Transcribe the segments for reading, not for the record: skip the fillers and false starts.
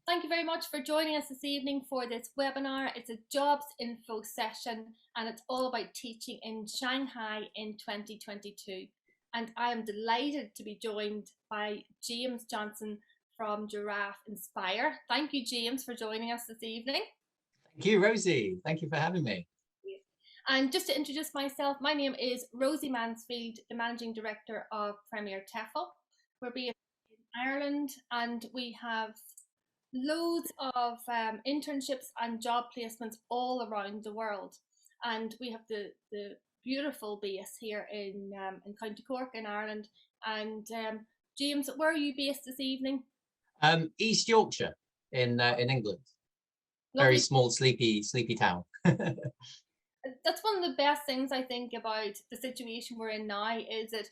Thank you very much for joining us this evening for this webinar. It's a jobs info session and it's all about teaching in Shanghai in 2022. And I am delighted to be joined by James Johnson from Giraffe Inspire. Thank you, James, for joining us this evening. Thank you, Rosie. Thank you for having me. And just to introduce myself, my name is Rosie Mansfield, the Managing Director of Premier TEFL. We're based in Ireland and we have loads of internships and job placements all around the world. And we have the beautiful base here in County Cork in Ireland. And James, where are you based this evening? East Yorkshire in England. Lovely. Very small, sleepy town. That's one of the best things I think about the situation we're in now is that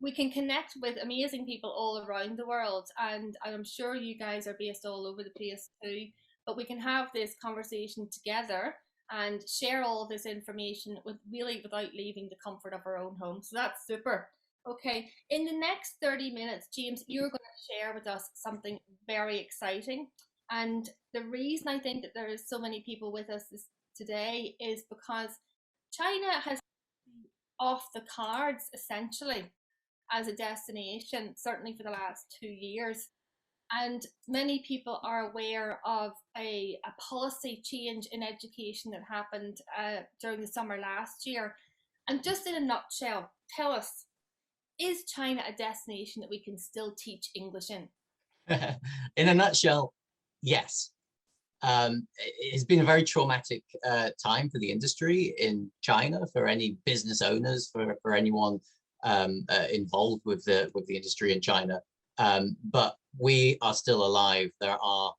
we can connect with amazing people all around the world, and I'm sure you guys are based all over the place too, but we can have this conversation together and share all this information without leaving the comfort of our own home. So that's super. Okay, in the next 30 minutes, James, you're going to share with us something very exciting. And the reason I think that there is so many people with us today is because China has off the cards essentially as a destination, certainly for the last 2 years. And many people are aware of a policy change in education that happened during the summer last year. And just in a nutshell, tell us, is China a destination that we can still teach English in? In a nutshell, yes. It's been a very traumatic time for the industry in China, for any business owners, for anyone involved with the industry in China. But we are still alive. There are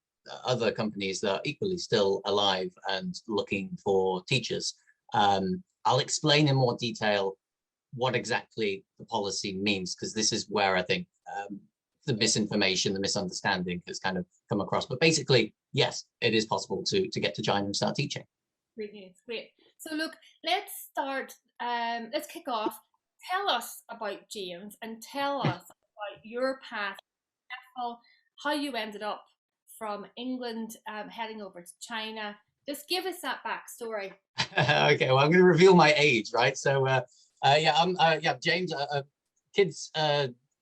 other companies that are equally still alive and looking for teachers. I'll explain in more detail what exactly the policy means, because this is where I think the misinformation, the misunderstanding has kind of come across. But basically, yes, it is possible to get to China and start teaching. Great news, great. So look, let's start, let's kick off. Tell us about James and tell us about your path, how you ended up from England heading over to China. Just give us that backstory. Okay, well, I'm going to reveal my age, right? So, I'm James. Kids,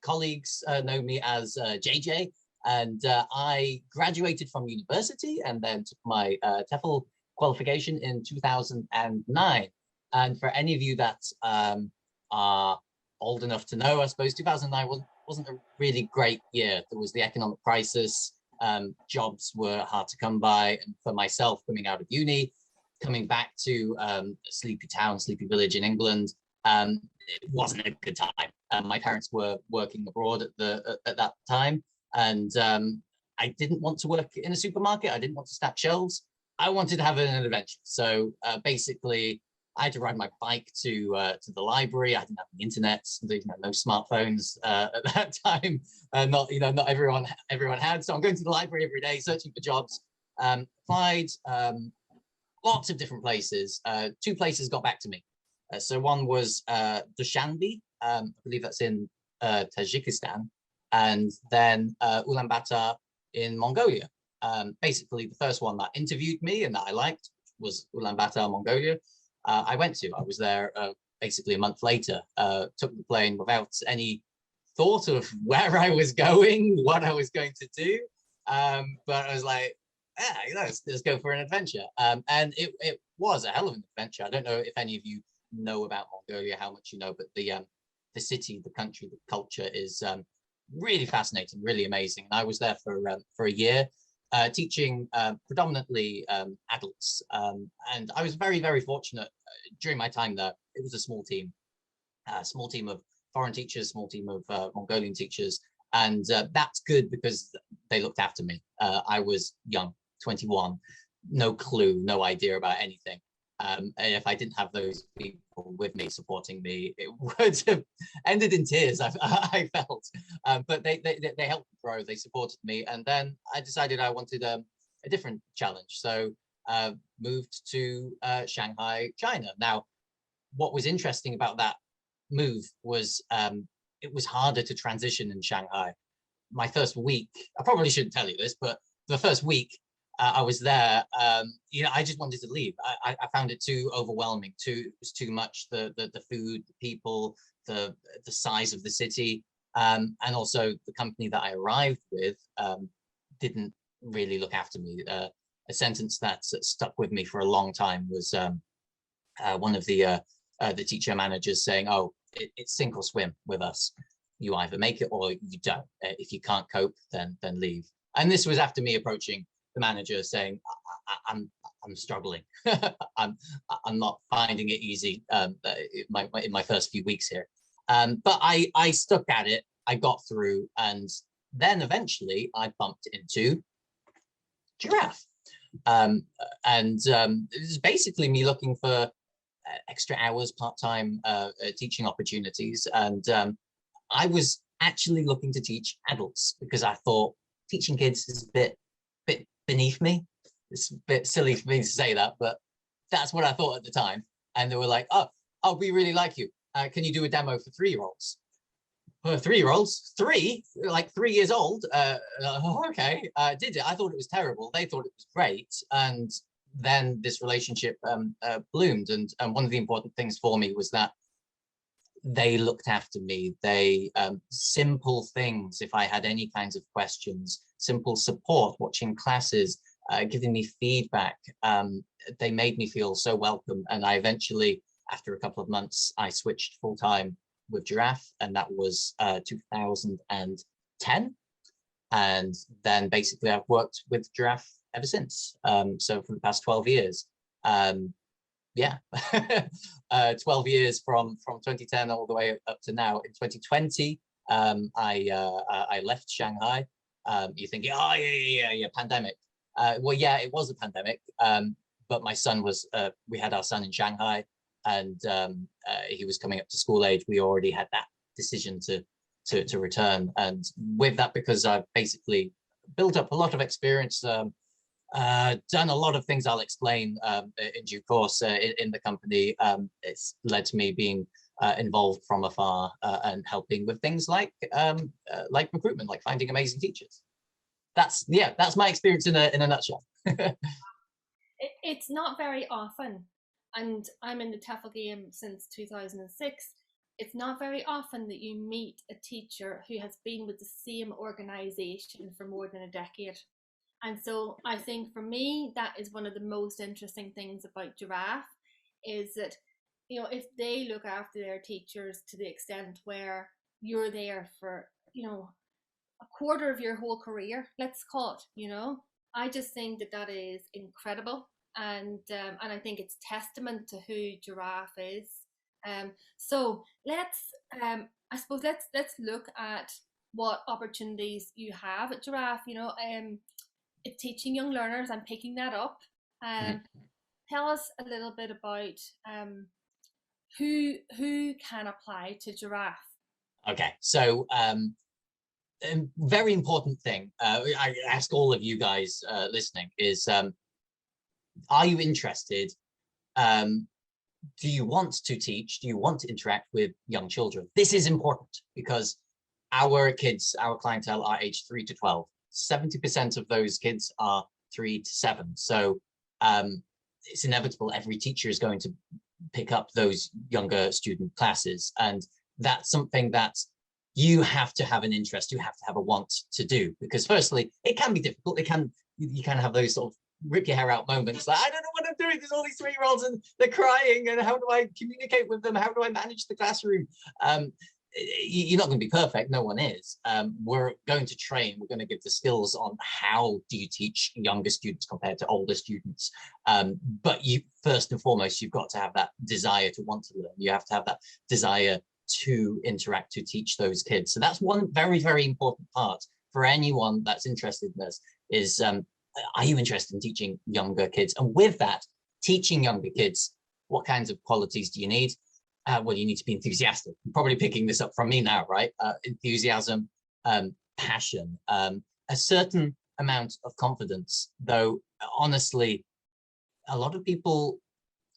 colleagues know me as JJ, and I graduated from university and then took my TEFL qualification in 2009. And for any of you that are old enough to know, I suppose 2009 wasn't a really great year. There was the economic crisis, jobs were hard to come by, and for myself, coming out of uni, coming back to a sleepy town, sleepy village in England, it wasn't a good time. My parents were working abroad at that time, and I didn't want to work in a supermarket. I didn't want to stack shelves. I wanted to have an adventure. So basically, I had to ride my bike to the library. I didn't have the internet, no smartphones at that time. Not everyone had. So I'm going to the library every day, searching for jobs. Applied lots of different places. Two places got back to me. So one was Dushanbe, I believe that's in Tajikistan, and then Ulaanbaatar in Mongolia. Basically, the first one that interviewed me and that I liked was Ulaanbaatar, Mongolia. I went to. I was there basically a month later, took the plane without any thought of where I was going, what I was going to do. But I was like, let's go for an adventure. And it was a hell of an adventure. I don't know if any of you know about Mongolia, how much you know, but the city, the country, the culture is really fascinating, really amazing. And I was there for a year, teaching predominantly adults. And I was very, very fortunate during my time there. It was a small team of foreign teachers, small team of Mongolian teachers. And that's good because they looked after me. I was young, 21, no clue, no idea about anything. And if I didn't have those people with me, supporting me, it would have ended in tears, I felt. But they helped me grow, they supported me. And then I decided I wanted a different challenge. So moved to Shanghai, China. Now, what was interesting about that move was it was harder to transition in Shanghai. My first week, I probably shouldn't tell you this, but the first week I was there, you know, I just wanted to leave. I found it too overwhelming. It was too much. The food, the people, the size of the city, and also the company that I arrived with didn't really look after me. A sentence that stuck with me for a long time was one of the teacher managers saying, "Oh, it's sink or swim with us. You either make it or you don't. If you can't cope, then leave." And this was after me approaching the manager saying, I'm struggling. I'm not finding it easy in my first few weeks here. But I stuck at it. I got through, and then eventually I bumped into Giraffe. It was basically me looking for extra hours, part-time teaching opportunities. And I was actually looking to teach adults because I thought teaching kids is a bit beneath me. It's a bit silly for me to say that, but that's what I thought at the time. And they were like, "Oh, we really like you. Can you do a demo for 3-year-olds?" For 3-year-olds, like 3 years old. Okay, did it. I thought it was terrible. They thought it was great. And then this relationship bloomed. And one of the important things for me was that they looked after me. They simple things. If I had any kinds of questions, simple support, watching classes, giving me feedback, they made me feel so welcome. And I eventually, after a couple of months, I switched full-time with Giraffe, and that was 2010. And then basically I've worked with Giraffe ever since. So for the past 12 years. Yeah, 12 years from 2010 all the way up to now. In 2020, I left Shanghai. You're thinking, oh yeah, pandemic. Well, yeah, it was a pandemic. But my son was, we had our son in Shanghai, and he was coming up to school age. We already had that decision to return, and with that, because I've basically built up a lot of experience. Done a lot of things I'll explain in due course in the company. It's led to me being involved from afar and helping with things like recruitment, like finding amazing teachers. That's my experience in a nutshell. It's not very often, and I'm in the TEFL game since 2006. It's not very often that you meet a teacher who has been with the same organization for more than a decade. And so I think for me, that is one of the most interesting things about Giraffe, is that, you know, if they look after their teachers to the extent where you're there for, you know, a quarter of your whole career, let's call it, you know, I just think that is incredible. And I think it's testament to who Giraffe is. So I suppose let's look at what opportunities you have at Giraffe. You know, it's teaching young learners. I'm picking that up. Tell us a little bit about who can apply to Giraffe. Okay, so a very important thing I ask all of you guys listening is, are you interested? Do you want to teach? Do you want to interact with young children? This is important because our kids, our clientele are aged 3 to 12. 70% of those kids are 3 to 7. So it's inevitable every teacher is going to pick up those younger student classes. And that's something that you have to have an interest, you have to have a want to do, because firstly, it can be difficult. You can have those sort of rip your hair out moments like, I don't know what I'm doing. There's all these 3-year-olds and they're crying, and how do I communicate with them? How do I manage the classroom? You're not going to be perfect. No one is. We're going to train. We're going to give the skills on how do you teach younger students compared to older students. But you, first and foremost, you've got to have that desire to want to learn. You have to have that desire to interact, to teach those kids. So that's one very, very important part for anyone that's interested in this is, are you interested in teaching younger kids? And with that, teaching younger kids, what kinds of qualities do you need? Well, you need to be enthusiastic. I'm probably picking this up from me now, right? Enthusiasm, passion, a certain amount of confidence, though honestly, a lot of people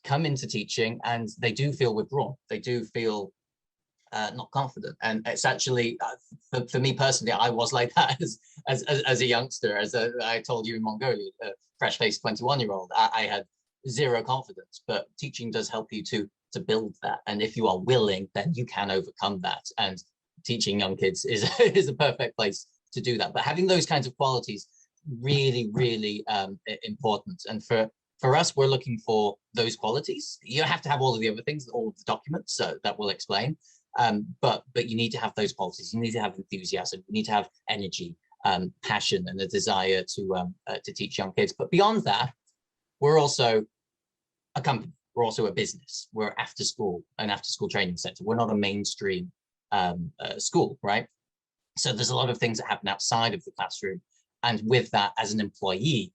come into teaching and they do feel withdrawn. They do feel not confident. And it's actually, for me personally, I was like that as a youngster. I told you in Mongolia, a fresh-faced 21-year-old, I had zero confidence. But teaching does help you to build that. And if you are willing, then you can overcome that. And teaching young kids is is a perfect place to do that. But having those kinds of qualities really, really important. And for us, we're looking for those qualities. You have to have all of the other things, all of the documents that we'll explain. But you need to have those qualities. You need to have enthusiasm. You need to have energy, passion, and a desire to teach young kids. But beyond that, we're also a company. We're also a business. We're an after-school training center. We're not a mainstream school, right? So there's a lot of things that happen outside of the classroom. And with that, as an employee,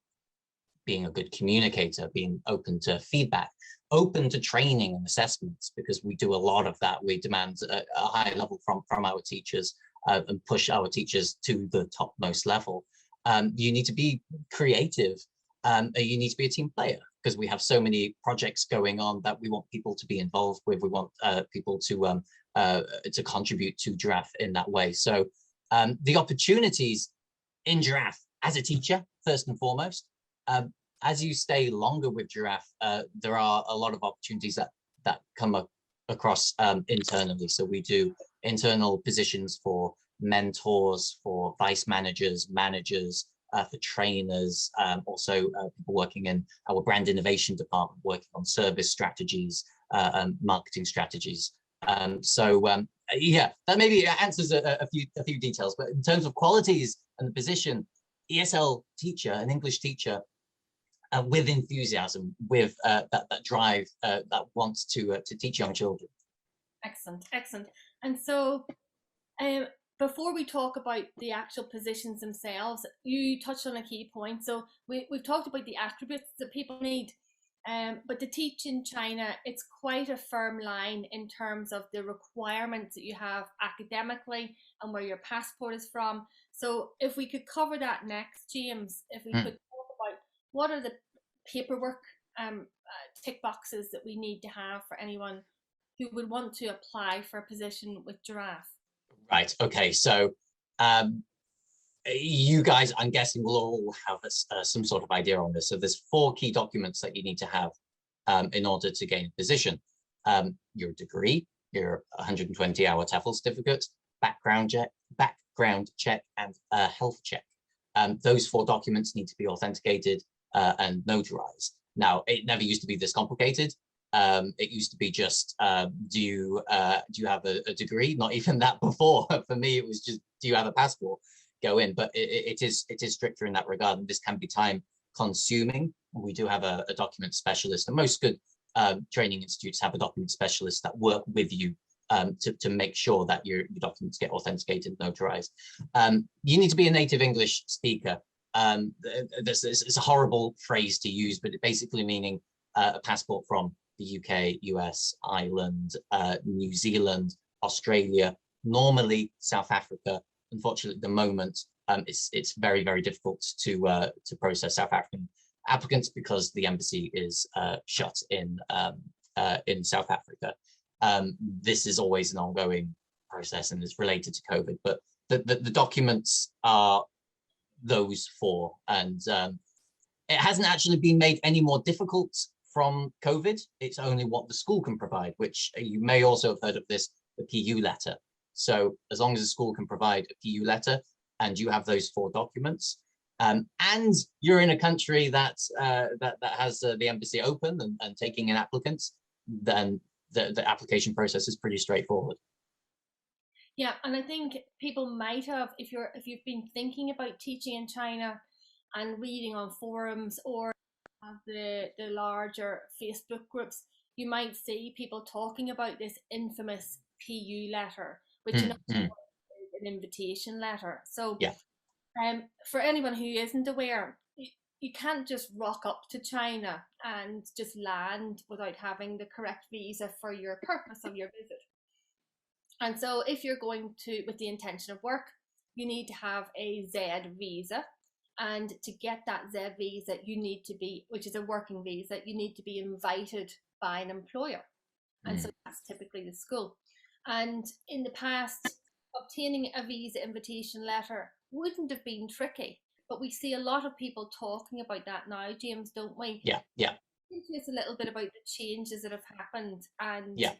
being a good communicator, being open to feedback, open to training and assessments, because we do a lot of that. We demand a high level from our teachers and push our teachers to the topmost level. You need to be creative. You need to be a team player, because we have so many projects going on that we want people to be involved with. We want people to contribute to Giraffe in that way. So the opportunities in Giraffe as a teacher, first and foremost, as you stay longer with Giraffe, there are a lot of opportunities that come across internally. So we do internal positions for mentors, for vice managers, managers, for trainers, also people working in our brand innovation department, working on service strategies, marketing strategies. Yeah, that maybe answers a few details. But in terms of qualities and the position, ESL teacher, an English teacher, with enthusiasm, with that drive, that wants to teach young children. Excellent, excellent. And so, before we talk about the actual positions themselves, you touched on a key point. So we've talked about the attributes that people need, but to teach in China, it's quite a firm line in terms of the requirements that you have academically and where your passport is from. So if we could cover that next, James, if we could talk about what are the paperwork tick boxes that we need to have for anyone who would want to apply for a position with Giraffe. Right. Okay. So you guys, I'm guessing, will all have some sort of idea on this. So there's 4 key documents that you need to have in order to gain a position. Your degree, your 120-hour TEFL certificate, background check, and a health check. Those 4 documents need to be authenticated and notarized. Now, it never used to be this complicated. It used to be just, do you have a degree? Not even that before. For me, it was just, do you have a passport? Go in. But it is stricter in that regard, and this can be time consuming. We do have a document specialist, and most good training institutes have a document specialist that work with you to make sure that your documents get authenticated and notarized. You need to be a native English speaker. It's a horrible phrase to use, but it basically meaning a passport from the UK, US, Ireland, New Zealand, Australia, normally South Africa. Unfortunately, at the moment, it's very, very difficult to process South African applicants because the embassy is shut in South Africa. This is always an ongoing process and is related to COVID, but the documents are those 4, and it hasn't actually been made any more difficult from COVID. It's only what the school can provide, which you may also have heard of this, the PU letter. So as long as the school can provide a PU letter and you have those 4 documents, and you're in a country that has the embassy open and taking in applicants, then the application process is pretty straightforward. Yeah, and I think people might have, if you've been thinking about teaching in China and reading on forums or the larger Facebook groups, you might see people talking about this infamous PU letter, which is an invitation letter. So yeah. For anyone who isn't aware, you can't just rock up to China and just land without having the correct visa for your purpose of your visit. And so if you're going to with the intention of work, you need to have a Z visa. And to get that Z visa, you need to be, which is a working visa, you need to be invited by an employer. And so that's typically the school. And in the past, obtaining a visa invitation letter wouldn't have been tricky. But we see a lot of people talking about that now, James, don't we? Yeah, yeah, Can you tell us a little bit about the changes that have happened yeah.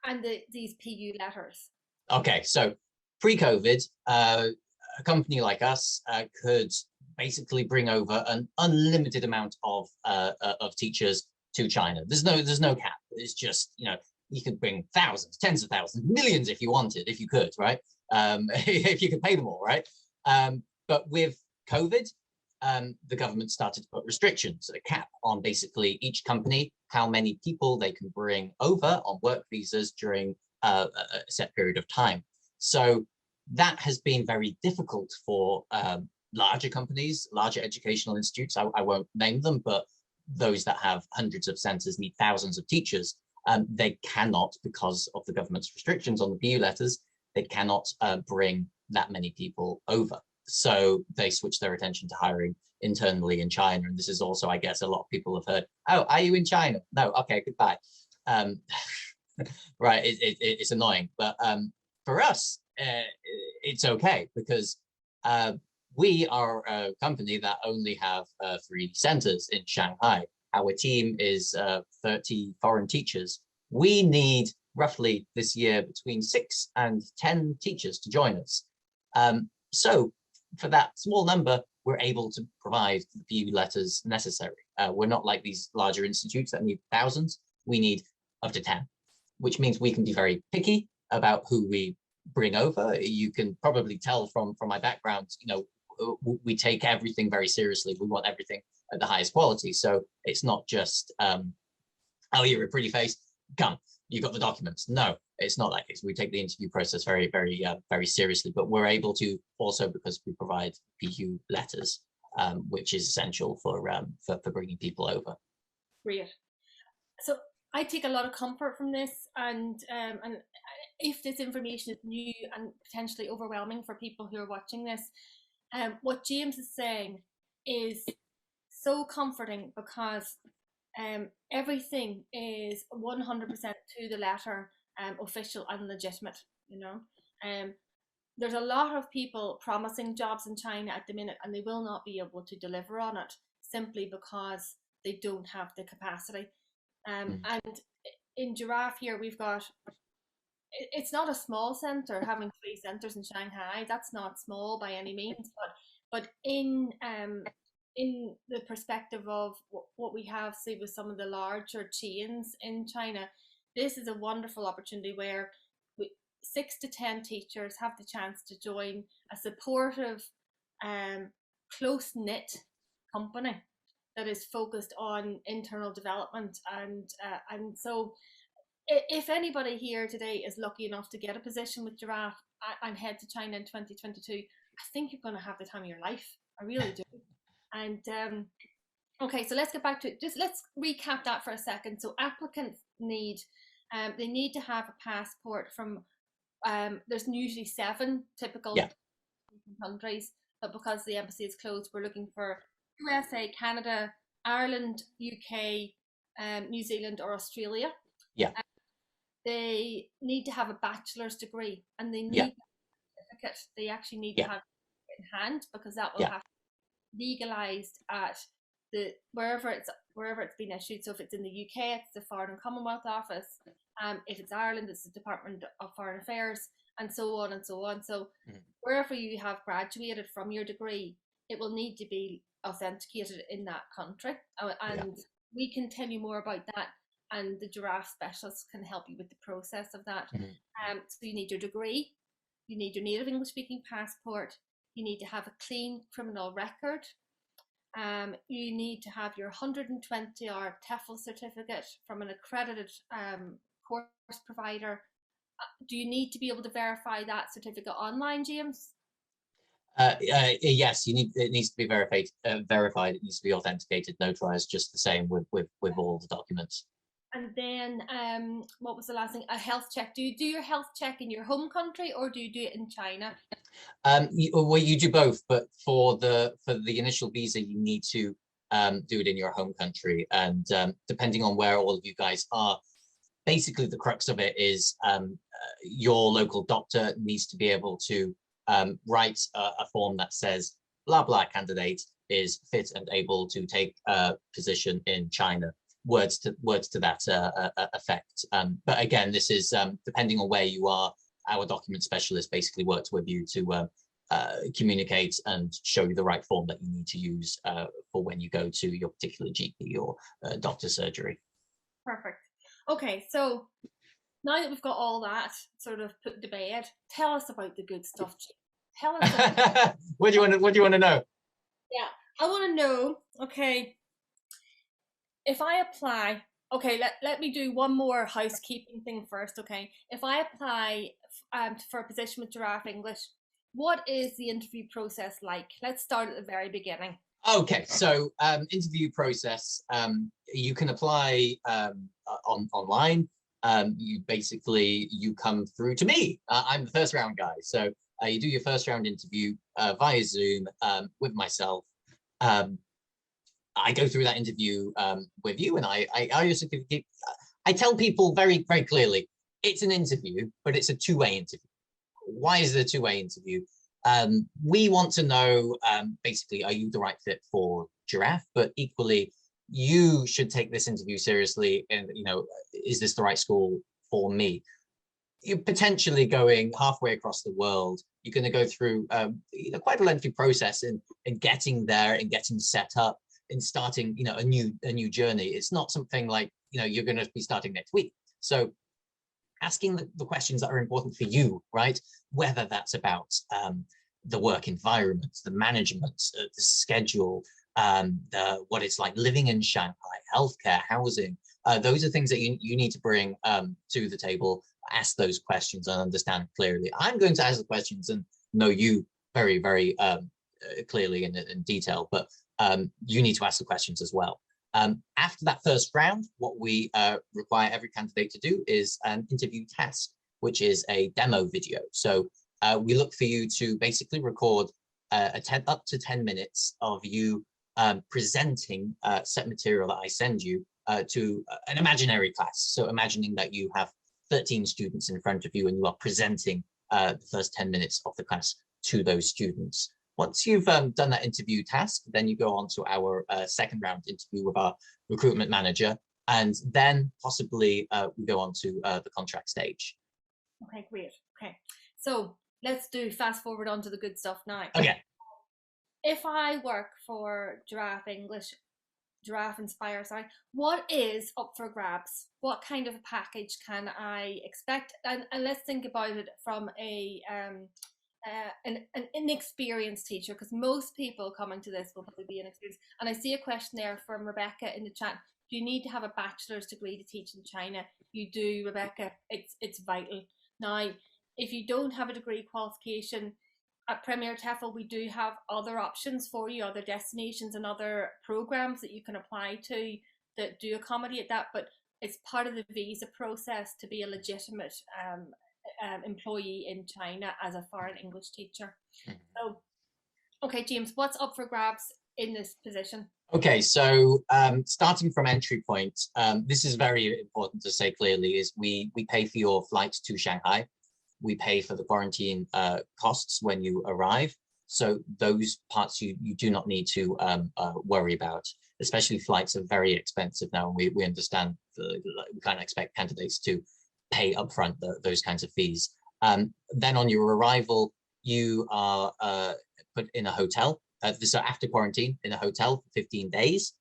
and these PU letters? Okay, so pre-COVID, a company like us could basically bring over an unlimited amount of teachers to China. There's no cap. It's just, you know, you could bring thousands, tens of thousands, millions if you wanted, if you could, right? If you could pay them all, right? But with COVID, the government started to put restrictions, a cap on basically each company, how many people they can bring over on work visas during a set period of time. So that has been very difficult for larger companies, larger educational institutes. I won't name them, but those that have hundreds of centers need thousands of teachers. They cannot, because of the government's restrictions on the PU letters, they cannot bring that many people over. So they switch their attention to hiring internally in China. And this is also, I guess, a lot of people have heard, oh, are you in China? No, okay, goodbye. Right, it's annoying. But for us, it's okay because we are a company that only have 3 centers in Shanghai. Our team is 30 foreign teachers. We need roughly this year between 6 and 10 teachers to join us. So for that small number, we're able to provide the PU letters necessary. We're not like these larger institutes that need thousands. We need up to 10, which means we can be very picky about who we bring over. You can probably tell from my background, you know, we take everything very seriously. We want everything at the highest quality. So it's not just, oh, you're a pretty face, come, you got the documents. No, it's not like this. We take the interview process very, very seriously, but we're able to also because we provide PU letters, which is essential for bringing people over. Great. So I take a lot of comfort from this, and if this information is new and potentially overwhelming for people who are watching this, what James is saying is so comforting because everything is 100% to the letter, official and legitimate. You know, there's a lot of people promising jobs in China at the minute, and they will not be able to deliver on it simply because they don't have the capacity. And in Giraffe here, we've got, it's not a small center having 3 centers in Shanghai. That's not small by any means, but in the perspective of what we have, say, with some of the larger chains in China, this is a wonderful opportunity where 6 to 10 teachers have the chance to join a supportive, close knit company that is focused on internal development, and so if anybody here today is lucky enough to get a position with Giraffe and head to China in 2022, I think you're going to have the time of your life. I really do. And okay, so let's get back to it. Just let's recap that for a second. So applicants need, they need to have a passport from, there's usually 7 typical countries, but because the embassy is closed, we're looking for USA, Canada, Ireland, UK, New Zealand, or Australia. Yeah. They need to have a bachelor's degree, and they need a certificate. They actually need to have it in hand because that will have to be legalized at the wherever it's been issued. So if it's in the UK, it's the Foreign and Commonwealth Office. If it's Ireland, it's the Department of Foreign Affairs, and so on and so on. So wherever you have graduated from your degree, it will need to be authenticated in that country. And we can tell you more about that, and the Giraffe specialists can help you with the process of that. So you need your degree, you need your native English speaking passport, you need to have a clean criminal record, you need to have your 120-hour TEFL certificate from an accredited course provider. Do you need to be able to verify that certificate online, James? Yes, it needs to be verified. It needs to be authenticated, notarized, just the same with all the documents. And then what was the last thing? A health check. Do you do your health check in your home country, or do you do it in China? Well, you do both, but for the initial visa, you need to do it in your home country. And depending on where all of you guys are, basically the crux of it is your local doctor needs to be able to write a form that says blah blah candidate is fit and able to take a position in China. Words to that effect. But again, this is depending on where you are. Our document specialist basically works with you to communicate and show you the right form that you need to use for when you go to your particular GP or doctor's surgery. Perfect. Okay, so now that we've got all that sort of put to bed, tell us about the good stuff. Tell us about what do you want to know? Yeah, I want to know, okay, if I apply, okay, let me do one more housekeeping thing first, okay? If I apply for a position with Giraffe English, what is the interview process like? Let's start at the very beginning. Okay, so interview process, you can apply online. You come through to me. I'm the first round guy. So you do your first round interview via Zoom with myself. I go through that interview with you, and I tell people very, very clearly, it's an interview, but it's a two-way interview. Why is it a two-way interview? We want to know, basically, are you the right fit for Giraffe? But equally, you should take this interview seriously, and is this the right school for me? You're potentially going halfway across the world. You're going to go through quite a lengthy process in getting there and getting set up and starting a new journey. It's not something like you're going to be starting next week. So asking the questions that are important for you, right? Whether that's about the work environment, the management, the schedule, what it's like living in Shanghai, healthcare, housing. Those are things that you need to bring to the table. Ask those questions and understand clearly. I'm going to ask the questions and know you very, very clearly and in detail, but you need to ask the questions as well. After that first round, what we require every candidate to do is an interview task, which is a demo video. So we look for you to basically record up to 10 minutes of you presenting set material that I send you to an imaginary class. So imagining that you have 13 students in front of you and you are presenting the first 10 minutes of the class to those students. Once you've done that interview task, then you go on to our second round interview with our recruitment manager, and then possibly we go on to the contract stage. Okay, great. Okay, so let's fast forward on to the good stuff now. Okay. If I work for Giraffe Inspire, sorry, what is up for grabs? What kind of a package can I expect? And let's think about it from an inexperienced teacher, because most people coming to this will probably be inexperienced. And I see a question there from Rebecca in the chat. Do you need to have a bachelor's degree to teach in China? You do, Rebecca. It's vital. Now, if you don't have a degree qualification, at Premier TEFL, we do have other options for you, other destinations and other programs that you can apply to that do accommodate that. But it's part of the visa process to be a legitimate employee in China as a foreign English teacher. So, okay, James, what's up for grabs in this position? Okay, so starting from entry point, this is very important to say clearly, is we pay for your flights to Shanghai. We pay for the quarantine costs when you arrive. So those parts you do not need to worry about, especially flights are very expensive now. And we understand we can't expect candidates to pay upfront those kinds of fees. Then on your arrival, you are put in a hotel. So after quarantine, in a hotel for 15 days.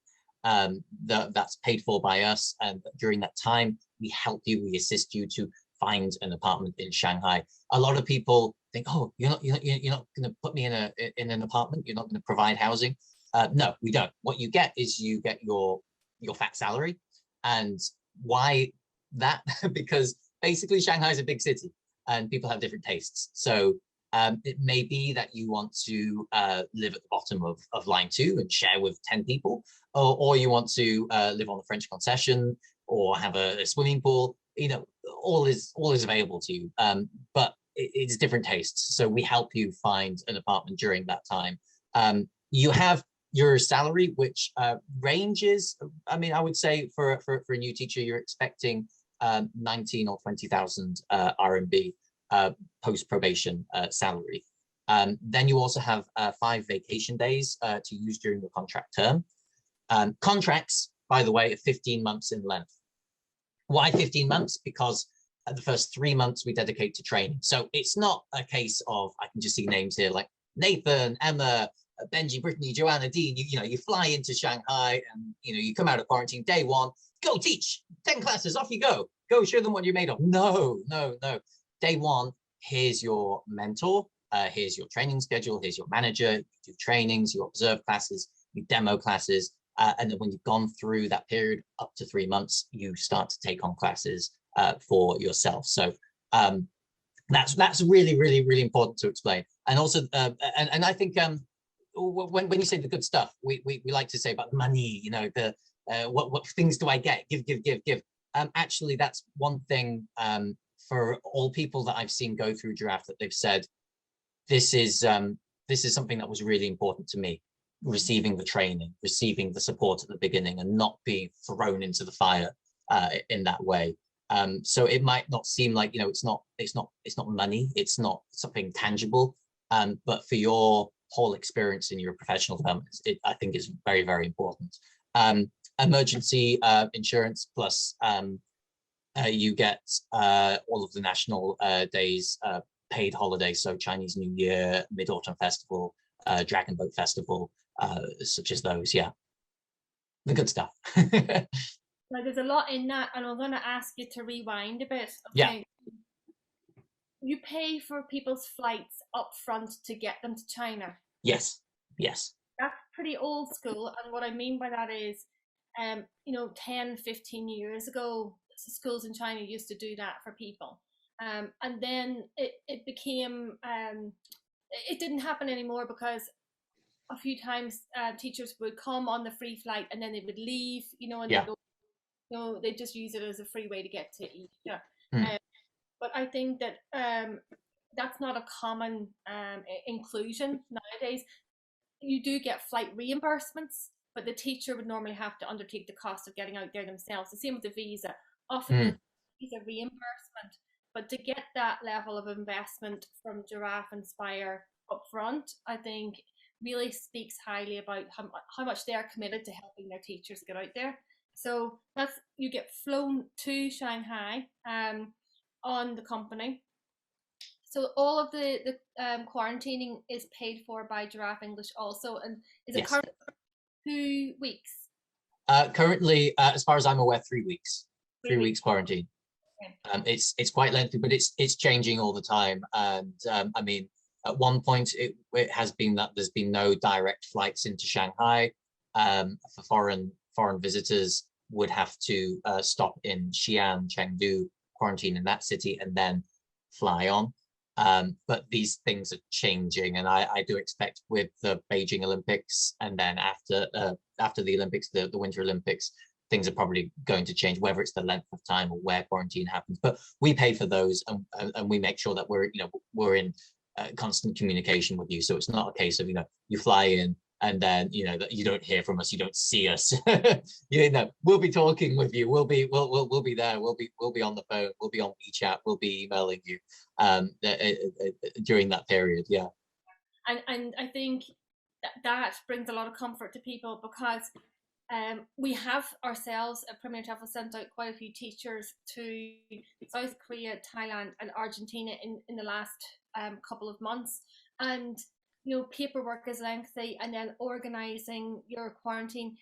That's paid for by us. And during that time, we help you, we assist you to find an apartment in Shanghai. A lot of people think, oh, you're not going to put me in an apartment. You're not going to provide housing. No, we don't. What you get is you get your fat salary. And why that? Because basically Shanghai is a big city and people have different tastes. So it may be that you want to live at the bottom of line 2 and share with 10 people, or you want to live on the French concession or have a swimming pool. All is available to you, but it's different tastes. So we help you find an apartment during that time. You have your salary, which ranges. I mean, I would say for a new teacher, you're expecting 19 or 20,000 RMB post probation salary. Then you also have 5 vacation days to use during the contract term. Contracts, by the way, are 15 months in length. Why 15 months? Because the first 3 months we dedicate to training. So it's not a case of, I can just see names here like Nathan, Emma, Benji, Brittany, Joanna, Dean. You know, you fly into Shanghai and you come out of quarantine day 1, go teach 10 classes, off you go. Go show them what you're made of. No. Day 1, here's your mentor. Here's your training schedule. Here's your manager. You do trainings, you observe classes, you demo classes. And then when you've gone through that period up to 3 months, you start to take on classes for yourself. So that's really, really, really important to explain. And also, and I think when you say the good stuff, we like to say about the money, what things do I get? Give. Actually, that's one thing for all people that I've seen go through Giraffe that they've said, this is something that was really important to me. Receiving the training, receiving the support at the beginning, and not being thrown into the fire in that way. So it might not seem like it's not money, it's not something tangible, but for your whole experience in your professional development, I think is very, very important. Emergency insurance plus you get all of the national days, paid holidays, so Chinese New Year, Mid-Autumn Festival, Dragon Boat Festival, such as those. Yeah, the good stuff. Now, there's a lot in that, and I'm going to ask you to rewind a bit. Okay? Yeah. You pay for people's flights up front to get them to China. Yes. That's pretty old school, and what I mean by that is, 10, 15 years ago, schools in China used to do that for people. And then it became, it didn't happen anymore because a few times teachers would come on the free flight and then they would leave, and they go, they just use it as a free way to get to Asia. But I think that that's not a common inclusion nowadays. You do get flight reimbursements, but the teacher would normally have to undertake the cost of getting out there themselves. The same with the visa. Often the visa reimbursement, but to get that level of investment from Giraffe Inspire upfront, I think really speaks highly about how much they're committed to helping their teachers get out there. So you get flown to Shanghai on the company. So all of the quarantining is paid for by Giraffe English also, and is it currently 2 weeks? Currently, as far as I'm aware, 3 weeks. 3 weeks quarantine. Okay. It's quite lengthy, but it's changing all the time. And I mean, at one point it has been that there's been no direct flights into Shanghai. For foreign visitors would have to stop in Xi'an, Chengdu, quarantine in that city, and then fly on. But these things are changing, and I do expect with the Beijing Olympics, and then after the Olympics, the Winter Olympics, things are probably going to change, whether it's the length of time or where quarantine happens. But we pay for those, and we make sure that we're in constant communication with you. So it's not a case of you fly in and then that you don't hear from us, you don't see us. We'll be talking with you. We'll be there. We'll be on the phone. We'll be on WeChat. We'll be emailing you during that period. Yeah. And I think that brings a lot of comfort to people, because we have ourselves at Premier TEFL sent out quite a few teachers to South Korea, Thailand, and Argentina in the last couple of months, and paperwork is lengthy, and then organizing your quarantine.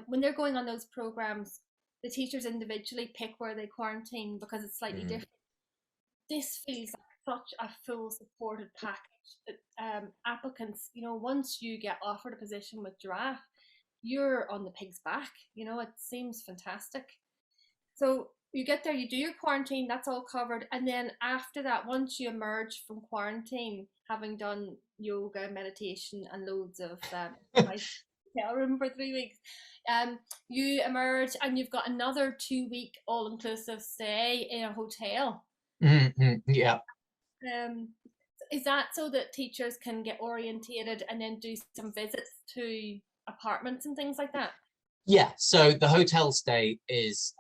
When they're going on those programs, the teachers individually pick where they quarantine because it's slightly different. This feels like such a full supported package that applicants, once you get offered a position with Giraffe, you're on the pig's back. It seems fantastic. So you get there, you do your quarantine, that's all covered, and then after that, once you emerge from quarantine, having done yoga, meditation, and loads of hotel room for 3 weeks, you emerge and you've got another 2-week all-inclusive stay in a hotel. Yeah. Is that so that teachers can get orientated and then do some visits to apartments and things like that? Yeah, so the hotel stay is,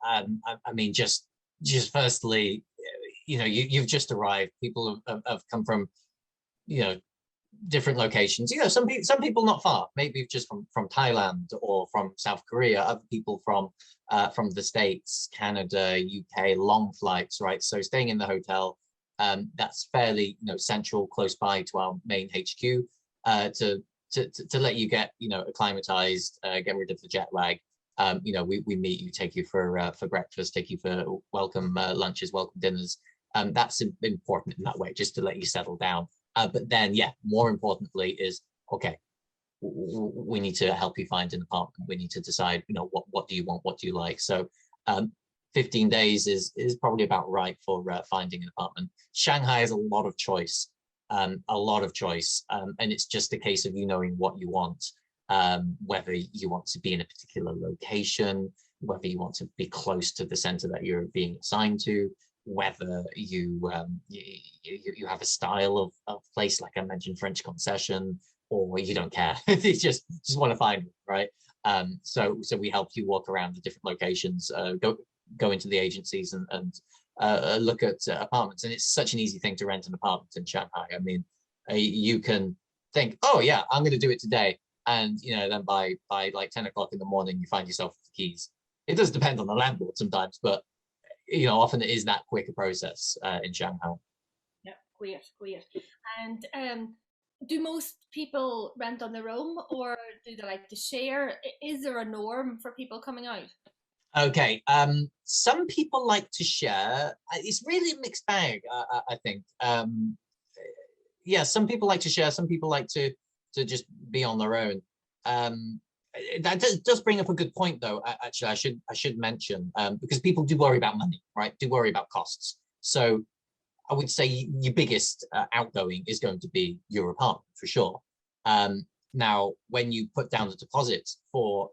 just just firstly, you've just arrived. People have come from, different locations. Some people not far, maybe just from Thailand or from South Korea. Other people from the States, Canada, UK, long flights, right? So staying in the hotel, that's fairly central, close by to our main HQ, to let you get acclimatized, get rid of the jet lag. We meet you, take you for breakfast, take you for welcome lunches, welcome dinners. That's important in that way, just to let you settle down. But then, yeah, more importantly is, okay, we need to help you find an apartment. We need to decide, what do you want? What do you like? So 15 days is probably about right for finding an apartment. Shanghai has a lot of choice, and it's just a case of you knowing what you want, whether you want to be in a particular location, whether you want to be close to the center that you're being assigned to, whether you have a style of place, like I mentioned, French concession, or you don't care. You just want to find it, right? So we help you walk around the different locations, go into the agencies and look at apartments. And it's such an easy thing to rent an apartment in Shanghai. I mean, you can think, oh yeah, I'm going to do it today, and then by like 10 o'clock in the morning, you find yourself with the keys. It does depend on the landlord sometimes, but often it is that quicker process in Shanghai. Yeah, great. And do most people rent on their own, or do they like to share? Is there a norm for people coming out? Okay, some people like to share. It's really a mixed bag, I think. Yeah, some people like to share. Some people like to just be on their own. That does bring up a good point, though. Actually, I should mention, because people do worry about money, right? Do worry about costs. So I would say your biggest outgoing is going to be your apartment, for sure. Now, when you put down the deposit for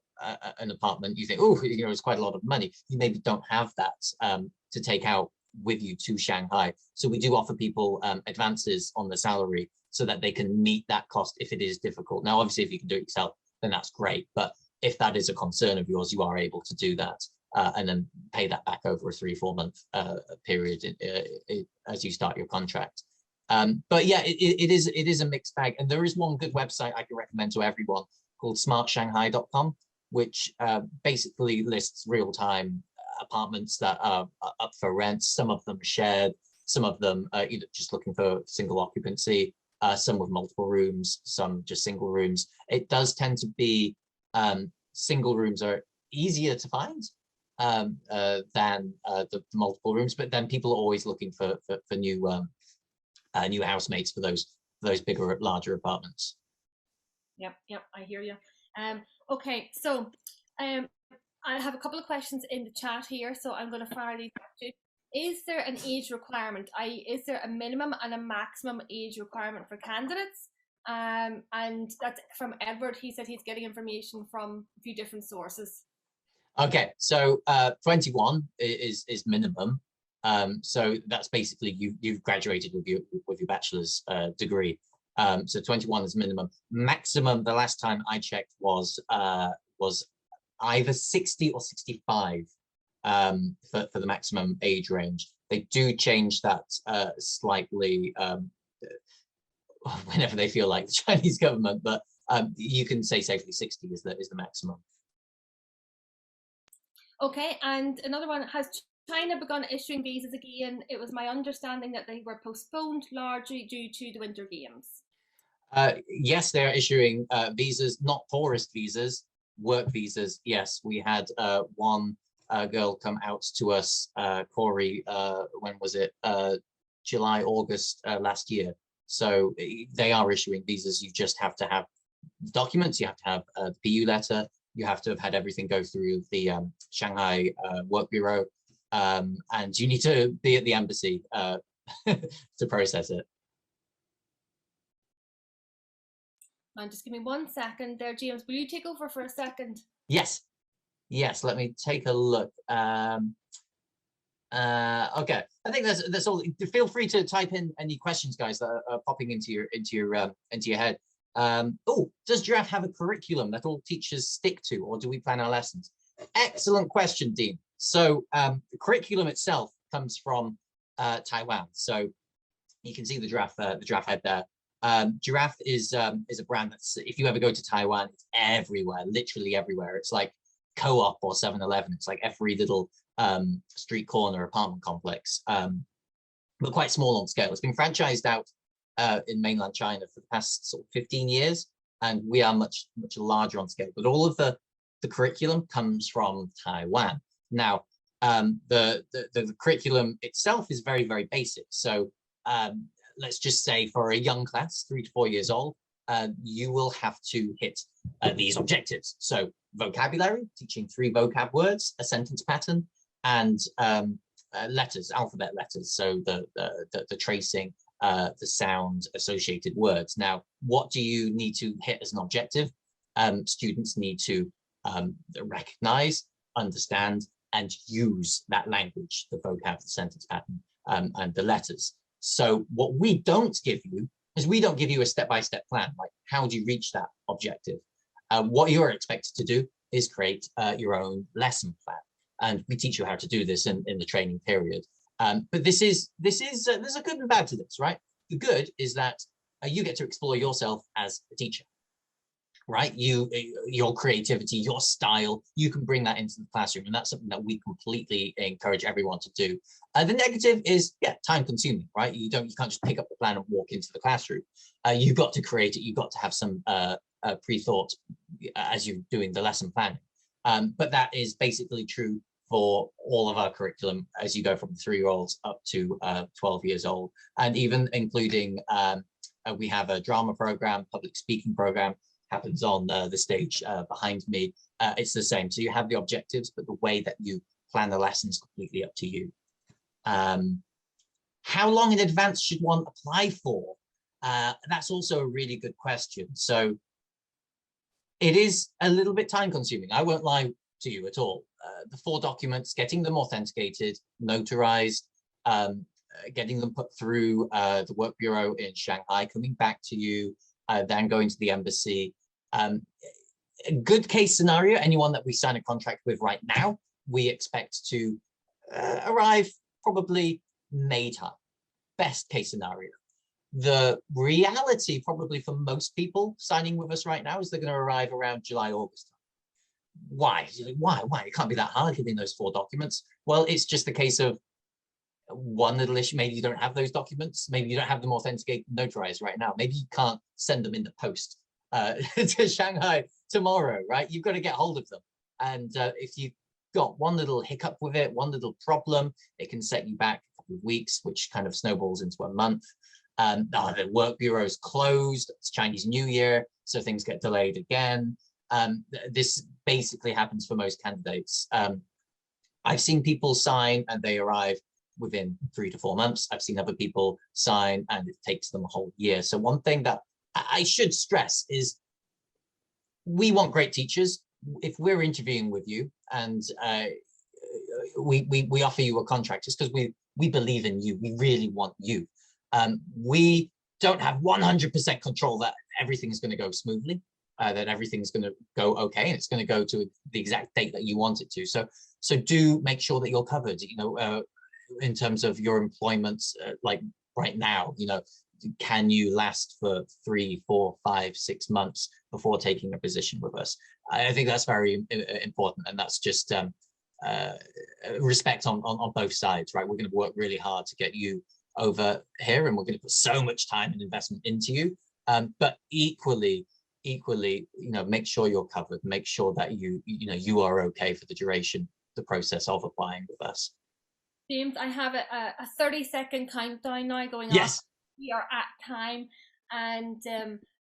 an apartment, you think, oh, it's quite a lot of money. You maybe don't have that to take out with you to Shanghai. So we do offer people advances on the salary so that they can meet that cost if it is difficult. Now, obviously, if you can do it yourself, then that's great. But if that is a concern of yours, you are able to do that and then pay that back over a 3-4 month period as you start your contract. But yeah, it is a mixed bag. And there is one good website I can recommend to everyone called smartshanghai.com, which basically lists real-time apartments that are up for rent. Some of them shared, some of them either just looking for single occupancy, some with multiple rooms, some just single rooms. It does tend to be single rooms are easier to find than the multiple rooms, but then people are always looking for new housemates for those bigger, larger apartments. Yep, I hear you. Okay, so I have a couple of questions in the chat here, so I'm going to fire these at you. Is there an age requirement? Is there a minimum and a maximum age requirement for candidates? And that's from Edward. He said he's getting information from a few different sources. Okay, so 21 is minimum. So that's basically you've graduated with your bachelor's degree. So 21 is minimum. Maximum, the last time I checked, was either 60 or 65 for the maximum age range. They do change that slightly whenever they feel like, the Chinese government, but you can say safely 60 is the maximum. Okay, and another one, has China begun issuing visas again? It was my understanding that they were postponed largely due to the Winter Games. Yes, they're issuing visas, not tourist visas, work visas. Yes, we had one girl come out to us, Corey, when was it? July, August last year. So they are issuing visas. You just have to have documents. You have to have the PU letter. You have to have had everything go through the Shanghai Work Bureau, and you need to be at the embassy to process it. And just give me 1 second there, James. Will you take over for a second? Yes. Let me take a look. Okay, I think that's all. Feel free to type in any questions, guys, that are popping into your head. Oh, does Giraffe have a curriculum that all teachers stick to, or do we plan our lessons? Excellent question, Dean. So the curriculum itself comes from Taiwan. So you can see the giraffe head there. Giraffe is a brand that's, if you ever go to Taiwan, it's everywhere, literally everywhere. It's like Co-op or 7-Eleven. It's like every little street corner apartment complex, but quite small on scale. It's been franchised out in mainland China for the past sort of 15 years, and we are much larger on scale. But all of the curriculum comes from Taiwan. Now, the curriculum itself is very, very basic. So let's just say for a young class, 3 to 4 years old, you will have to hit these objectives. So vocabulary, teaching 3 vocab words, a sentence pattern, and letters, alphabet letters. So the tracing, the sound associated words. Now, what do you need to hit as an objective? Students need to recognize, understand, and use that language, the vocab, the sentence pattern, and the letters. So what we don't give you is we don't give you a step-by-step plan, like how do you reach that objective? What you're expected to do is create your own lesson plan. And we teach you how to do this in the training period. But there's a good and bad to this, right? The good is that you get to explore yourself as a teacher, right? Your creativity, your style, you can bring that into the classroom, and that's something that we completely encourage everyone to do. The negative is, yeah, time consuming, right? You can't just pick up the plan and walk into the classroom. You've got to create it. You've got to have some pre-thought as you're doing the lesson planning. But that is basically true for all of our curriculum as you go from 3-year-olds up to 12 years old, and even including we have a drama program, public speaking program, happens on the stage behind me. It's the same. So you have the objectives, but the way that you plan the lessons completely up to you. How long in advance should one apply for? That's also a really good question. So it is a little bit time consuming. I won't lie to you at all. The 4 documents, getting them authenticated, notarized, getting them put through the work bureau in Shanghai, coming back to you, then going to the embassy. A good case scenario, anyone that we sign a contract with right now, we expect to arrive probably May time. Best case scenario. The reality probably for most people signing with us right now is they're going to arrive around July, August. Why? Why? It can't be that hard getting those 4 documents. Well, it's just a case of one little issue. Maybe you don't have those documents. Maybe you don't have them authenticated, notarized right now. Maybe you can't send them in the post to Shanghai tomorrow, right? You've got to get hold of them. And if you've got one little hiccup with it, one little problem, it can set you back a couple of weeks, which kind of snowballs into a month. The work bureau is closed. It's Chinese New Year, so things get delayed again. This basically happens for most candidates. I've seen people sign and they arrive within 3 to 4 months. I've seen other people sign and it takes them a whole year. So one thing that I should stress is we want great teachers. If we're interviewing with you and we offer you a contract, it's because we believe in you. We really want you. We don't have 100% control that everything's going to go smoothly, that everything's going to go okay, and it's going to go to the exact date that you want it to. So do make sure that you're covered, in terms of your employment, like right now, can you last for 3, 4, 5, 6 months before taking a position with us? I think that's very important, and that's just respect on both sides, right? We're going to work really hard to get you over here, and we're going to put so much time and investment into you. But equally, make sure you're covered. Make sure that you are okay for the duration, the process of applying with us. James, I have a 30-second countdown now going on. Yes. We are at time, and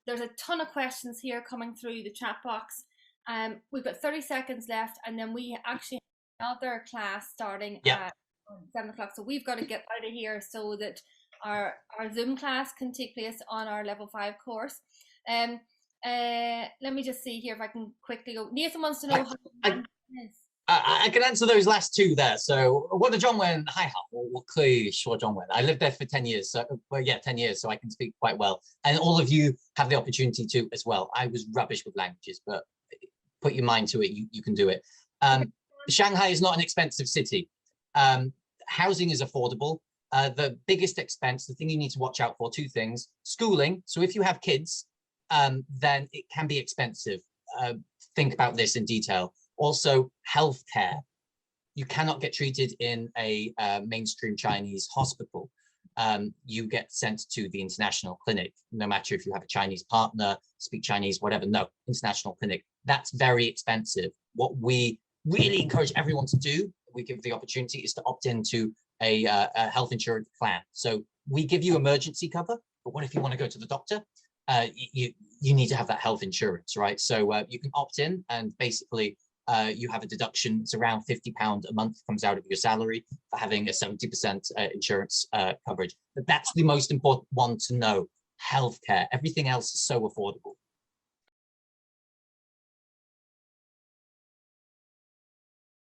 there's a ton of questions here coming through the chat box. We've got 30 seconds left, and then we actually have another class starting at 7 o'clock. So we've got to get out of here so that our Zoom class can take place on our level 5 course. Let me just see here if I can quickly go. Nathan wants to know how it is. I can answer those last 2 there. So, 我的中文还好，我可以说中文. I lived there for 10 years, so 10 years, so I can speak quite well. And all of you have the opportunity to as well. I was rubbish with languages, but put your mind to it, you can do it. Shanghai is not an expensive city. housing is affordable. The biggest expense, the thing you need to watch out for, two things: schooling. So if you have kids, then it can be expensive. Think about this in detail. Also, healthcare. You cannot get treated in a mainstream Chinese hospital. You get sent to the international clinic, no matter if you have a Chinese partner, speak Chinese, whatever. No, international clinic. That's very expensive. What we really encourage everyone to do, we give the opportunity, is to opt into a health insurance plan. So we give you emergency cover, but what if you want to go to the doctor? You need to have that health insurance, right? So you can opt in, and basically you have a deduction. It's around £50 a month, comes out of your salary for having a 70% insurance coverage. But that's the most important one to know: healthcare. Everything else is so affordable.